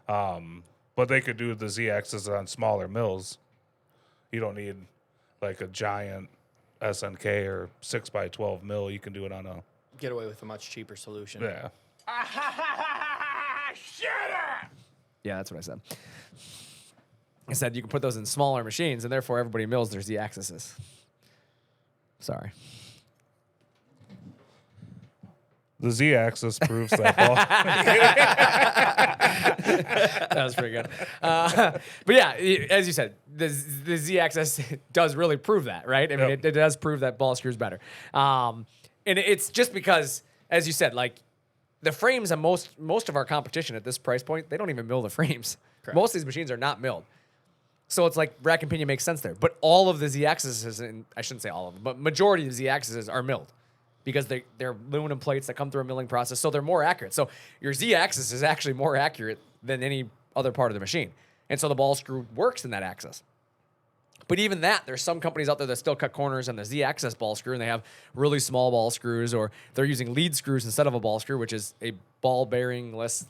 but they could do the Z-axis on smaller mills. You don't need like a giant SNK or 6x12 mill. You can do it on a Get away with a much cheaper solution. yeah. Yeah, that's what I said. I said you can put those in smaller machines, and therefore everybody mills their Z-axes. Sorry. The Z-axis proves that ball. That was pretty good. But yeah, as you said, the Z-axis does really prove that, right? I mean, Yep. it does prove that ball screws better. And it's just because, as you said, like the frames on most of our competition at this price point, they don't even mill the frames. Correct. Most of these machines are not milled. So it's like rack and pinion makes sense there. But all of the Z-axes, and I shouldn't say all of them, but majority of the Z-axes are milled because they're aluminum plates that come through a milling process, so they're more accurate. So your Z-axis is actually more accurate than any other part of the machine. And so the ball screw works in that axis. But even that, there's some companies out there that still cut corners on the Z-axis ball screw, and they have really small ball screws, or they're using lead screws instead of a ball screw, which is a ball bearing-less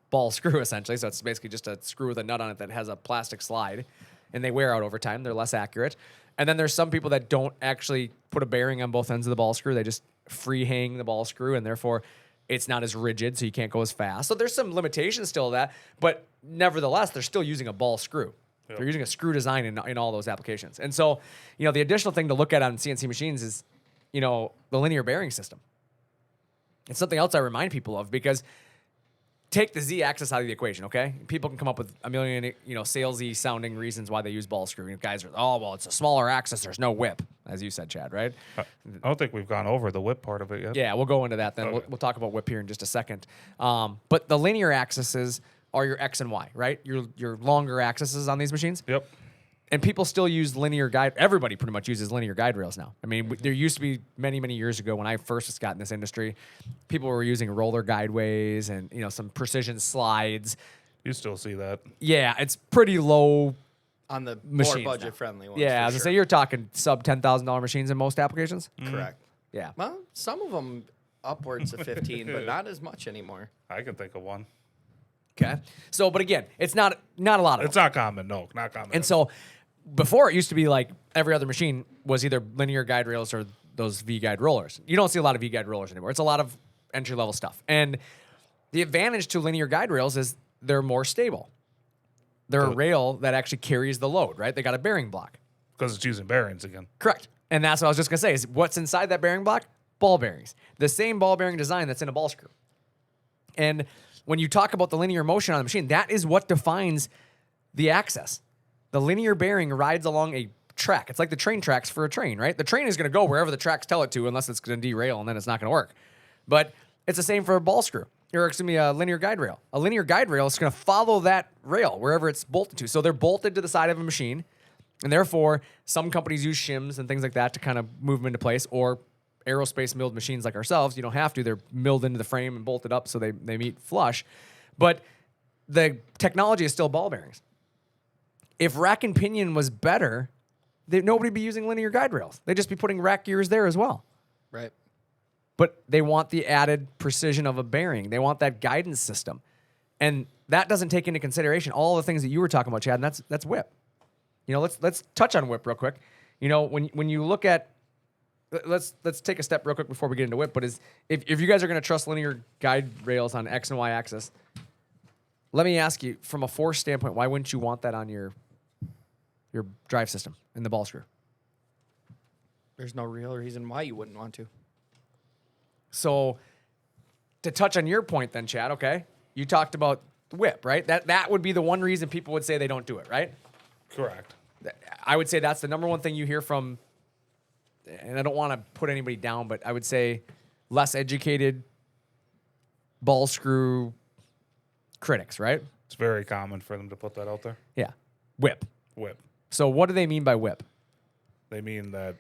ball screw, essentially. So it's basically just a screw with a nut on it that has a plastic slide, and they wear out over time. They're less accurate. And then there's some people that don't actually put a bearing on both ends of the ball screw. They just free hang the ball screw, and therefore it's not as rigid, so you can't go as fast. So there's some limitations still to that, but nevertheless, they're still using a ball screw. Yep. They're using a screw design in all those applications. And so, the additional thing to look at on CNC machines is, the linear bearing system. It's something else I remind people of, because take the Z-axis out of the equation, okay? People can come up with a million, salesy sounding reasons why they use ball screw. Guys are, it's a smaller axis, there's no whip, as you said, Chad, right? I don't think we've gone over the whip part of it yet. Yeah, we'll go into that then. Okay. We'll talk about whip here in just a second. But the linear axes are your X and Y, right? Your longer axes on these machines. Yep. And people still use linear guide. Everybody pretty much uses linear guide rails now. I mean, there used to be many, many years ago when I first got in this industry, people were using roller guideways and some precision slides. You still see that. Yeah, it's pretty low On the machines more now. budget-friendly ones. Yeah, for I was gonna sure. say you're talking sub $10,000 machines in most applications. Correct. Yeah. Well, some of them upwards of 15, but not as much anymore. I can think of one. Okay. So, but again, it's not a lot of them. It's not common. No, not common. And so before it used to be like every other machine was either linear guide rails or those V-guide rollers. You don't see a lot of V-guide rollers anymore. It's a lot of entry-level stuff. And the advantage to linear guide rails is they're more stable. They're a rail that actually carries the load, right? They got a bearing block. because it's using bearings again. Correct. And that's what I was just going to say is what's inside that bearing block? Ball bearings. The same ball bearing design that's in a ball screw. And when you talk about the linear motion on the machine, that is what defines the axis. The linear bearing rides along a track. It's like the train tracks for a train, right? The train is going to go wherever the tracks tell it to unless it's going to derail, and then it's not going to work. But it's the same for a ball screw, or excuse me, a linear guide rail. A linear guide rail is going to follow that rail wherever it's bolted to. So they're bolted to the side of a machine, and therefore some companies use shims and things like that to kind of move them into place, or aerospace milled machines like ourselves, you don't have to. They're milled into the frame and bolted up so they meet flush. But the technology is still ball bearings. If rack and pinion was better, nobody would be using linear guide rails. They'd just be putting rack gears there as well. Right. But they want the added precision of a bearing. They want that guidance system. And that doesn't take into consideration all the things that you were talking about, Chad, and that's whip. You know, let's touch on whip real quick. You know, when you look at let's take a step real quick before we get into whip, but if you guys are going to trust linear guide rails on X and Y axis, let me ask you from a force standpoint, why wouldn't you want that on your drive system in the ball screw? There's no real reason why you wouldn't want to. So to touch on your point then, Chad, okay, you talked about the whip, right? That would be the one reason people would say they don't do it, right? Correct. I would say that's the number one thing you hear from, and I don't want to put anybody down, but I would say less educated ball screw critics, right? It's very common for them to put that out there. Yeah. Whip. Whip. So what do they mean by whip? They mean that.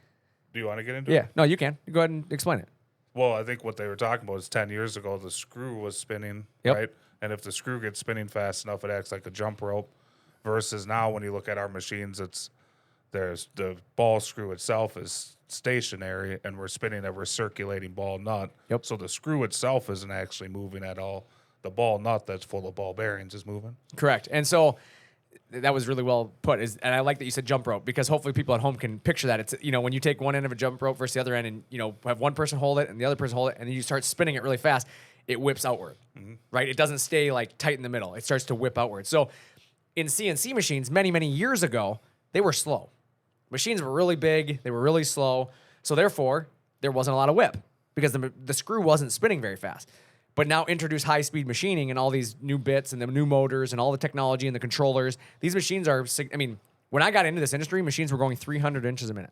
Do you want to get into Yeah. it? No, you can. Go ahead and explain it. Well, I think what they were talking about is 10 years ago, the screw was spinning, Yep. right? And if the screw gets spinning fast enough, it acts like a jump rope. Versus now, when you look at our machines, there's the ball screw itself is stationary, and we're spinning a recirculating ball nut. Yep. So the screw itself isn't actually moving at all. The ball nut that's full of ball bearings is moving. Correct. And so that was really well put. And I like that you said jump rope, because hopefully people at home can picture that. It's, when you take one end of a jump rope versus the other end, and have one person hold it and the other person hold it, and then you start spinning it really fast, it whips outward, right? It doesn't stay like tight in the middle. It starts to whip outward. So in CNC machines, many, many years ago, they were slow. Machines were really big. They were really slow. So therefore, there wasn't a lot of whip because the screw wasn't spinning very fast. But now introduce high-speed machining and all these new bits and the new motors and all the technology and the controllers. These machines are, when I got into this industry, machines were going 300 inches a minute.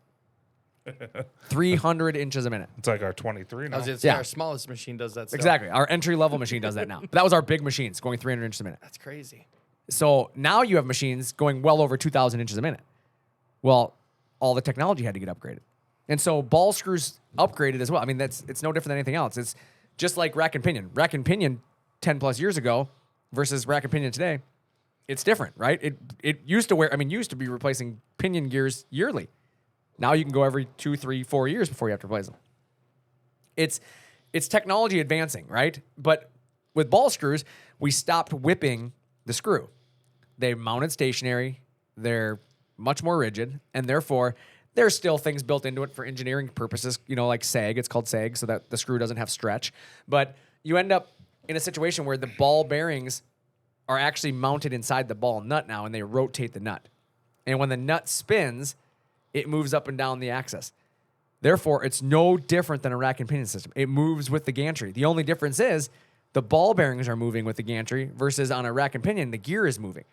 300 inches a minute. It's like our 23 now. Our smallest machine does that stuff. Exactly. Our entry-level machine does that now. But that was our big machines going 300 inches a minute. That's crazy. So now you have machines going well over 2,000 inches a minute. Well, all the technology had to get upgraded. And so ball screws upgraded as well. It's no different than anything else. It's just like rack and pinion. Rack and pinion 10 plus years ago versus rack and pinion today, it's different, right? It used to be replacing pinion gears yearly. Now you can go every 2, 3, 4 years before you have to replace them. It's technology advancing, right? But with ball screws, we stopped whipping the screw. They mounted stationary. They're much more rigid, and therefore there's still things built into it for engineering purposes, like sag. It's called sag so that the screw doesn't have stretch. But you end up in a situation where the ball bearings are actually mounted inside the ball nut now, and they rotate the nut. And when the nut spins, it moves up and down the axis. Therefore, it's no different than a rack and pinion system. It moves with the gantry. The only difference is the ball bearings are moving with the gantry versus on a rack and pinion, the gear is moving.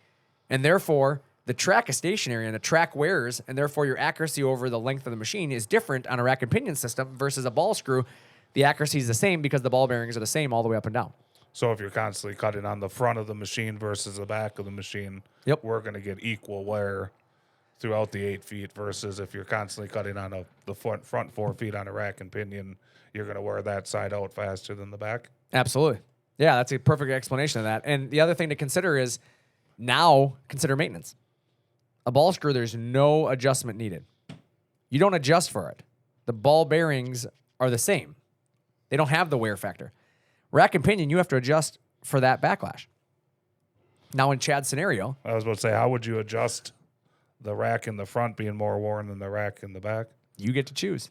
And therefore, the track is stationary and the track wears, and therefore your accuracy over the length of the machine is different on a rack and pinion system versus a ball screw. The accuracy is the same because the ball bearings are the same all the way up and down. So if you're constantly cutting on the front of the machine versus the back of the machine, we're going to get equal wear throughout the 8 feet versus if you're constantly cutting on the front 4 feet on a rack and pinion, you're going to wear that side out faster than the back. Absolutely. Yeah, that's a perfect explanation of that. And the other thing to consider is now consider maintenance. A ball screw, there's no adjustment needed. You don't adjust for it. The ball bearings are the same. They don't have the wear factor. Rack and pinion, you have to adjust for that backlash. Now in Chad's scenario, I was about to say, how would you adjust the rack in the front being more worn than the rack in the back? you get to choose.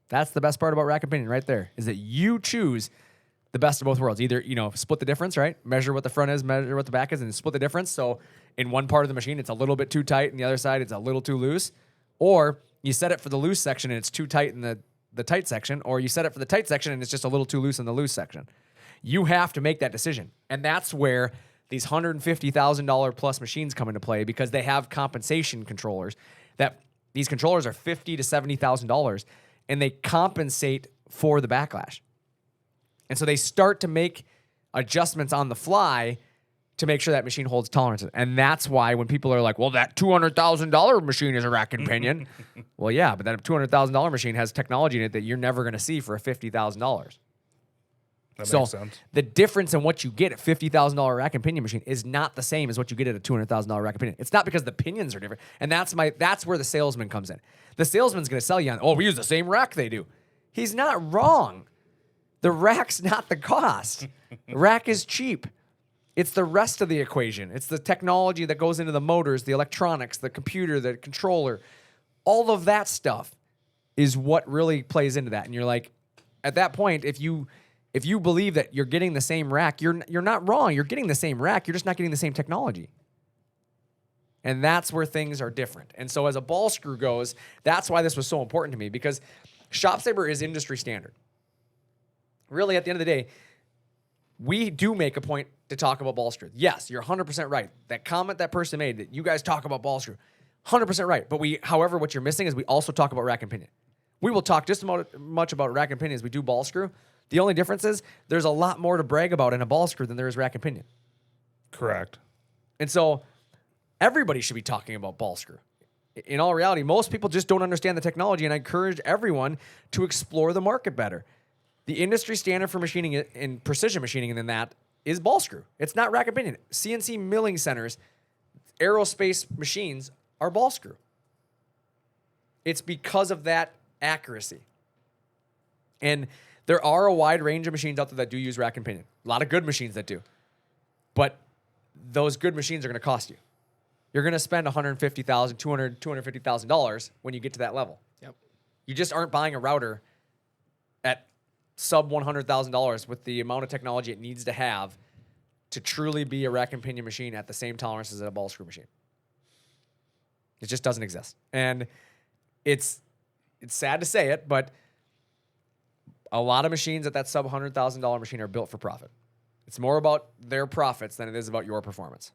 That's the best part about rack and pinion right there, is that you choose the best of both worlds. Either, split the difference, right? Measure what the front is, measure what the back is, and split the difference. So in one part of the machine, it's a little bit too tight, and the other side, it's a little too loose. Or you set it for the loose section, and it's too tight in the tight section. Or you set it for the tight section, and it's just a little too loose in the loose section. You have to make that decision. And that's where these $150,000 plus machines come into play, because they have compensation controllers. That these controllers are $50,000 to $70,000, and they compensate for the backlash. And so they start to make adjustments on the fly to make sure that machine holds tolerances. And that's why when people are like, well, that $200,000 machine is a rack and pinion. Well, yeah, but that $200,000 machine has technology in it that you're never going to see for a $50,000. That So makes sense. the difference in what you get at $50,000 rack and pinion machine is not the same as what you get at a $200,000 rack and pinion. It's not because the pinions are different. And that's where the salesman comes in. The salesman's going to sell you on, oh, we use the same rack they do. He's not wrong. The rack's not the cost. Rack is cheap. It's the rest of the equation. It's the technology that goes into the motors, the electronics, the computer, the controller. All of that stuff is what really plays into that. And you're like, at that point, if you believe that you're getting the same rack, you're not wrong. You're getting the same rack. You're just not getting the same technology. And that's where things are different. And so as a ball screw goes, that's why this was so important to me, because shop saber is industry standard. Really, at the end of the day, we do make a point to talk about ball screw. Yes, you're 100% right. That comment that person made, that you guys talk about ball screw, 100% right. But however, what you're missing is we also talk about rack and pinion. We will talk just much about rack and pinion as we do ball screw. The only difference is there's a lot more to brag about in a ball screw than there is rack and pinion. Correct. And so everybody should be talking about ball screw. In all reality, most people just don't understand the technology, and I encourage everyone to explore the market better. The industry standard for machining and precision machining and that is ball screw. It's not rack and pinion. CNC milling centers, aerospace machines are ball screw. It's because of that accuracy. And there are a wide range of machines out there that do use rack and pinion. A lot of good machines that do. But those good machines are going to cost you. You're going to spend $150,000, $200,000, $250,000 when you get to that level. Yep. You just aren't buying a router at sub $100,000 with the amount of technology it needs to have to truly be a rack and pinion machine at the same tolerance as a ball screw machine. It just doesn't exist. And it's sad to say it, but a lot of machines at that sub $100,000 machine are built for profit. It's more about their profits than it is about your performance.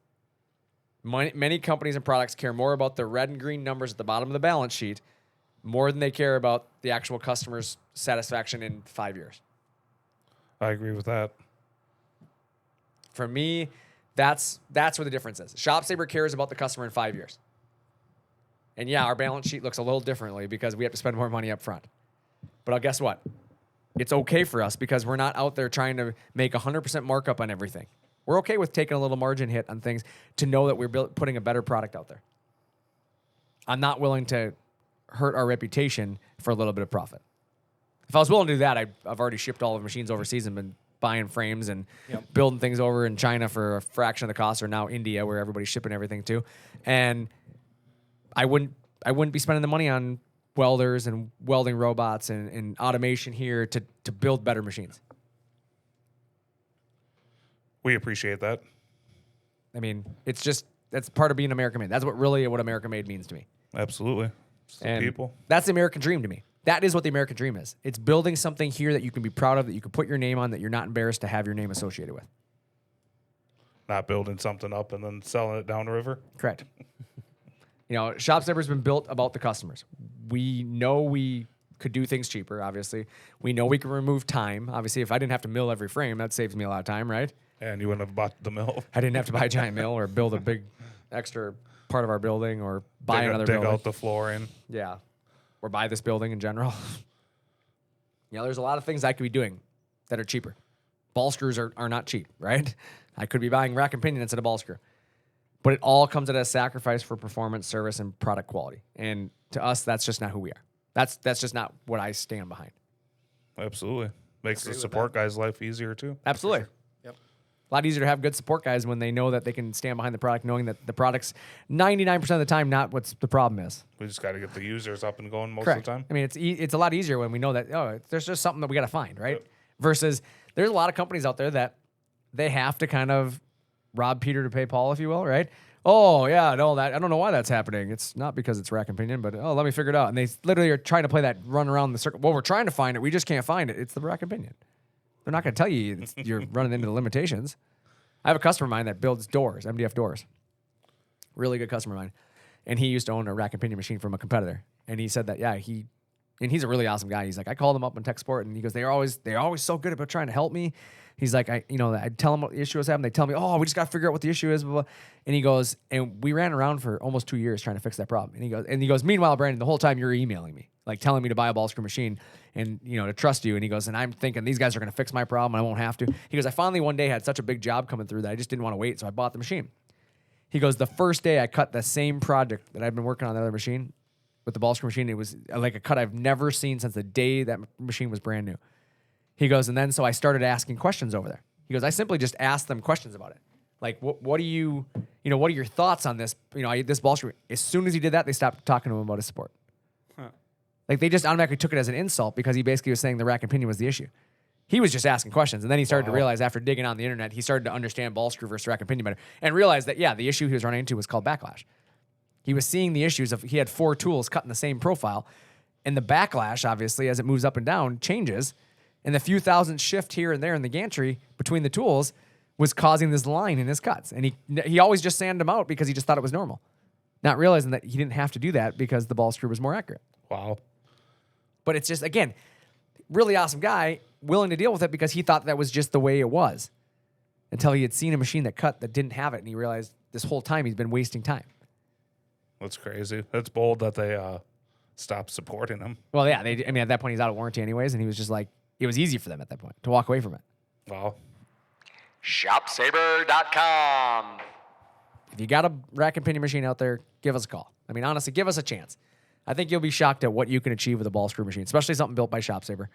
Many companies and products care more about the red and green numbers at the bottom of the balance sheet more than they care about the actual customer's satisfaction in 5 years. I agree with that. For me, that's where the difference is. ShopSaber cares about the customer in 5 years. And yeah, our balance sheet looks a little differently because we have to spend more money up front. But guess what? It's okay for us because we're not out there trying to make 100% markup on everything. We're okay with taking a little margin hit on things to know that we're putting a better product out there. I'm not willing to hurt our reputation for a little bit of profit. If I was willing to do that, I've already shipped all the machines overseas and been buying frames and building things over in China for a fraction of the cost, or now India where everybody's shipping everything to. And I wouldn't be spending the money on welders and welding robots and automation here to build better machines. We appreciate that. I mean, that's part of being American made. That's what American made means to me. Absolutely. It's the And people. that's the American dream to me. That is what the American dream is. It's building something here that you can be proud of, that you can put your name on, that you're not embarrassed to have your name associated with. Not building something up and then selling it down the river. Correct. ShopSaber's been built about the customers. We know we could do things cheaper, obviously. We know we can remove time. Obviously, if I didn't have to mill every frame, that saves me a lot of time, right? And you wouldn't have bought the mill. I didn't have to buy a giant mill or build a big extra part of our building or buy another dig building. out the flooring. Yeah. Or buy this building in general. There's a lot of things I could be doing that are cheaper. Ball screws are not cheap, right? I could be buying rack and pinion instead of ball screw. But it all comes at a sacrifice for performance, service, and product quality. And to us, that's just not who we are. That's just not what I stand behind. Absolutely. Makes the support guy's life easier too. Absolutely. Yep. A lot easier to have good support guys when they know that they can stand behind the product, knowing that the product's 99% of the time not what the problem is. We just got to get the users up and going most Correct. of the time. I mean, it's a lot easier when we know that, there's just something that we got to find, right? Yep. Versus there's a lot of companies out there that they have to kind of rob Peter to pay Paul, if you will, right? Oh, yeah, no, I don't know why that's happening. It's not because it's rack and pinion, but let me figure it out. And they literally are trying to play that run around the circle. Well, we're trying to find it. We just can't find it. It's the rack and pinion. They're not going to tell you you're running into the limitations. I have a customer of mine that builds doors, MDF doors. Really good customer of mine. And he used to own a rack and pinion machine from a competitor. And he said that, he's a really awesome guy. He's like, I called him up on tech support, and he goes, they're always so good about trying to help me. He's like, I tell them what the issue is happening. They tell me, we just got to figure out what the issue is. Blah, blah. And he goes, and we ran around for almost 2 years trying to fix that problem. And he goes, meanwhile, Brandon, the whole time you're emailing me, like telling me to buy a ball screw machine and, to trust you. And he goes, and I'm thinking these guys are going to fix my problem and I won't have to. He goes, I finally one day had such a big job coming through that I just didn't want to wait. So I bought the machine. He goes, the first day I cut the same project that I've been working on the other machine with the ball screw machine, it was like a cut I've never seen since the day that machine was brand new. He goes, and then so I started asking questions over there. He goes, I simply just asked them questions about it. Like, what do you, what are your thoughts on this? This ball screw. As soon as he did that, they stopped talking to him about his support. Huh. Like, they just automatically took it as an insult because he basically was saying the rack and pinion was the issue. He was just asking questions. And then he started to realize after digging on the internet, he started to understand ball screw versus rack and pinion better and realized that, the issue he was running into was called backlash. He was seeing the issues of he had 4 tools cut in the same profile. And the backlash, obviously, as it moves up and down, changes. And the few thousand shift here and there in the gantry between the tools was causing this line in his cuts. And he always just sanded them out because he just thought it was normal. not realizing that he didn't have to do that because the ball screw was more accurate. Wow. But it's just, again, really awesome guy, willing to deal with it because he thought that was just the way it was until he had seen a machine that cut that didn't have it, and he realized this whole time he's been wasting time. That's crazy. That's bold that they stopped supporting him. Well, yeah, at that point he's out of warranty anyways, and he was just like, it was easy for them at that point to walk away from it. Wow. ShopSaber.com. If you got a rack and pinion machine out there, give us a call. I mean, honestly, give us a chance. I think you'll be shocked at what you can achieve with a ball screw machine, especially something built by ShopSaber.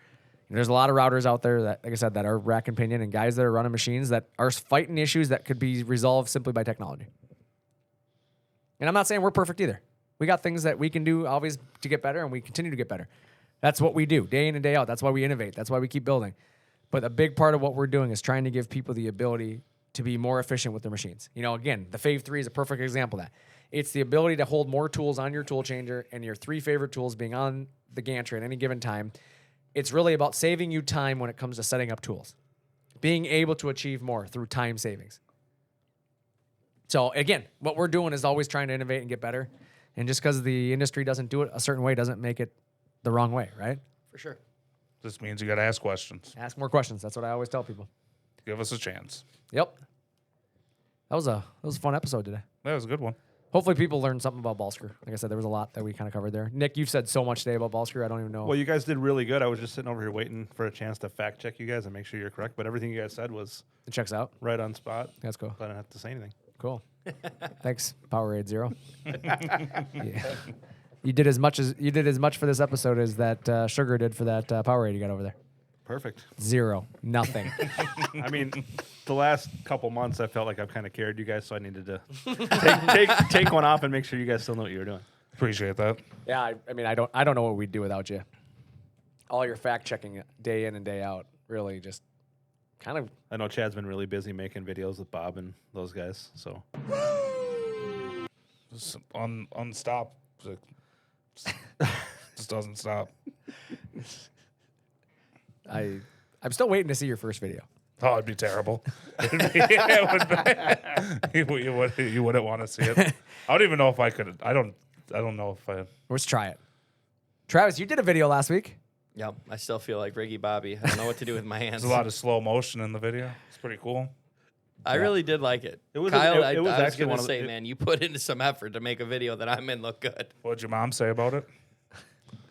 There's a lot of routers out there that, like I said, that are rack and pinion, and guys that are running machines that are fighting issues that could be resolved simply by technology. And I'm not saying we're perfect either. We got things that we can do always to get better, and we continue to get better. That's what we do day in and day out. That's why we innovate. That's why we keep building. But a big part of what we're doing is trying to give people the ability to be more efficient with their machines. Again, the Fave 3 is a perfect example of that. It's the ability to hold more tools on your tool changer and your 3 favorite tools being on the gantry at any given time. It's really about saving you time when it comes to setting up tools. Being able to achieve more through time savings. So again, what we're doing is always trying to innovate and get better. And just because the industry doesn't do it a certain way doesn't make it the wrong way, right? For sure. This means you got to ask questions. Ask more questions. That's what I always tell people. Give us a chance. Yep. That was a fun episode today. That was a good one. Hopefully people learned something about ball screw. Like I said, there was a lot that we kind of covered there. Nick, you've said so much today about ball screw. I don't even know. Well, you guys did really good. I was just sitting over here waiting for a chance to fact check you guys and make sure you're correct. But everything you guys said was It checks out. right on spot. That's cool. But I didn't have to say anything. Cool. Thanks, Powerade Zero. Yeah. You did as much for this episode as that Sugar did for that Powerade you got over there. Perfect. 0. Nothing. I mean, the last couple months, I felt like I've kind of carried you guys, so I needed to take one off and make sure you guys still know what you were doing. Appreciate that. Yeah, I mean, I don't know what we'd do without you. All your fact checking day in and day out, really just kind of. I know Chad's been really busy making videos with Bob and those guys, so. Just unstop. Just doesn't stop. I'm still waiting to see your first video. Oh, it'd be terrible. You wouldn't want to see it. I don't even know if I could. I don't know if I. Let's try it. Travis, you did a video last week. Yep. I still feel like Riggy Bobby. I don't know what to do with my hands. There's a lot of slow motion in the video. It's pretty cool. I really did like it. It was Kyle, it was I was actually going one to of say, the- man, you put into some effort to make a video that I'm in look good. What'd your mom say about it?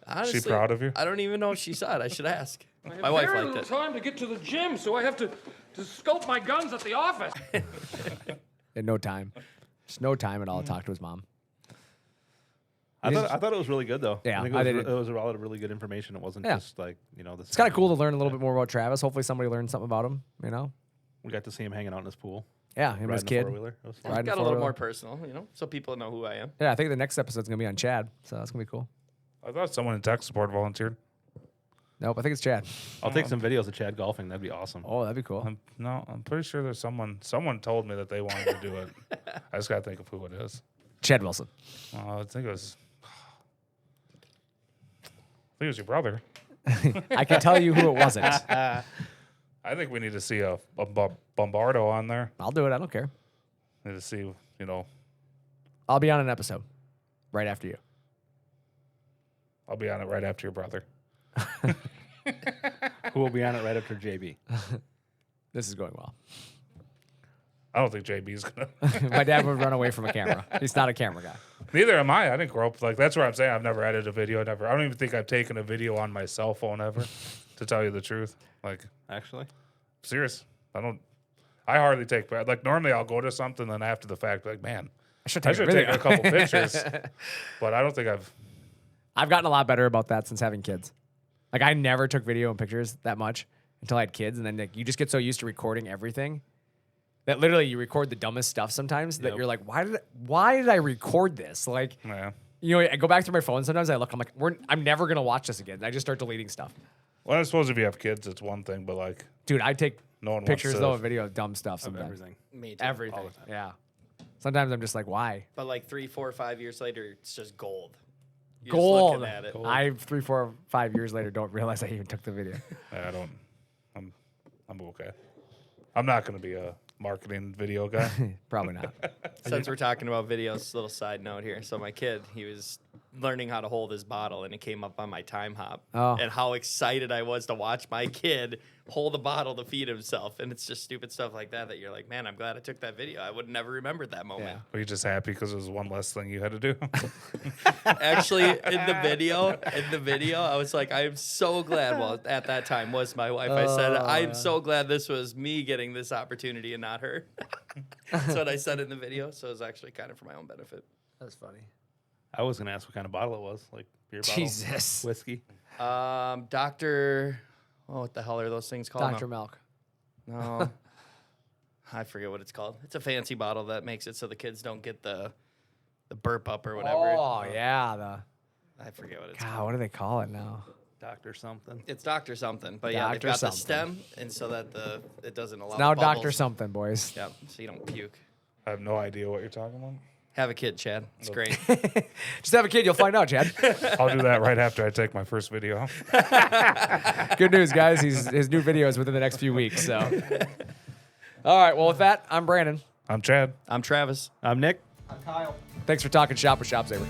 Honestly, She proud of you? I don't even know if she saw it. I should ask. I have My wife very liked little it. time to get to the gym, so I have to scope my guns at the office. In no time. Just no time at all to talk to his mom. I thought it was really good, though. Yeah, I think I it did was, it. it was a lot of really good information. It wasn't Yeah. just like, this. It's kind of cool to learn a little bit more about Travis. Hopefully somebody learned something about him, We got to see him hanging out in his pool. Yeah, him and his riding the kid. four-wheeler. It was fun. Riding Got the a little four-wheeler. more personal, so people know who I am. Yeah, I think the next episode's going to be on Chad, so that's going to be cool. I thought someone in tech support volunteered. Nope, I think it's Chad. I'll take some videos of Chad golfing. That'd be awesome. Oh, that'd be cool. I'm pretty sure there's someone told me that they wanted to do it. I just got to think of who it is. Chad Wilson. I think it was your brother. I can tell you who it wasn't. I think we need to see a Bombardo on there. I'll do it. I don't care. Need to see, I'll be on an episode right after you. I'll be on it right after your brother. Who will be on it right after JB? This is going well. I don't think JB's gonna. My dad would run away from a camera. He's not a camera guy. Neither am I. I didn't grow up that's where I'm saying I've never edited a video. I don't even think I've taken a video on my cell phone ever. To tell you the truth, Actually, serious. I hardly take normally I'll go to something and after the fact man I should I take should a take video. a couple pictures, but I don't think I've gotten a lot better about that since having kids. I never took video and pictures that much until I had kids, and then you just get so used to recording everything that literally you record the dumbest stuff sometimes that you're like, why did I record this? Yeah. I go back through my phone sometimes. I look, I'm like, I'm never gonna watch this again. I just start deleting stuff. Well, I suppose if you have kids, it's one thing, but Dude, I take no one pictures wants to, though of video of dumb stuff of sometimes. everything. Me too. Everything. All the time. Yeah. Sometimes I'm just like, why? But 3, 4, 5 years later, it's just gold. You're Gold. Just looking at it. I 3, 4, 5 years later don't realize I even took the video. I don't. I'm okay. I'm not going to be a marketing video guy. Probably not. Since we're talking about videos, little side note here. So my kid, he was learning how to hold his bottle, and it came up on my time hop. Oh. And how excited I was to watch my kid hold a bottle to feed himself. And it's just stupid stuff like that you're like, man, I'm glad I took that video. I would never remembered that moment. Yeah. Were you just happy because it was one less thing you had to do? Actually, in the video, I was like, I'm so glad. Well, at that time was my wife. I said, I'm so glad this was me getting this opportunity and not her. That's what I said in the video. So it was actually kind of for my own benefit. That's funny. I was gonna ask what kind of bottle it was, like beer bottle, Jesus. whiskey. Dr. Oh, what the hell are those things called? Dr. Milk. No. I forget what it's called. It's a fancy bottle that makes it so the kids don't get the burp up or whatever. Oh, yeah. I forget what it's God, called. what do they call it now? Doctor something. It's Dr. something. But yeah, they've Dr. got something. the stem, and so that it doesn't allow Now bubbles. Dr. Something, boys. Yep, so you don't puke. I have no idea what you're talking about. Have a kid, Chad. It's great. Just have a kid, you'll find out, Chad. I'll do that right after I take my first video. Good news, guys. His new video is within the next few weeks. So, all right. Well, with that, I'm Brandon. I'm Chad. I'm Travis. I'm Nick. Thanks for talking shop with Shop Saver.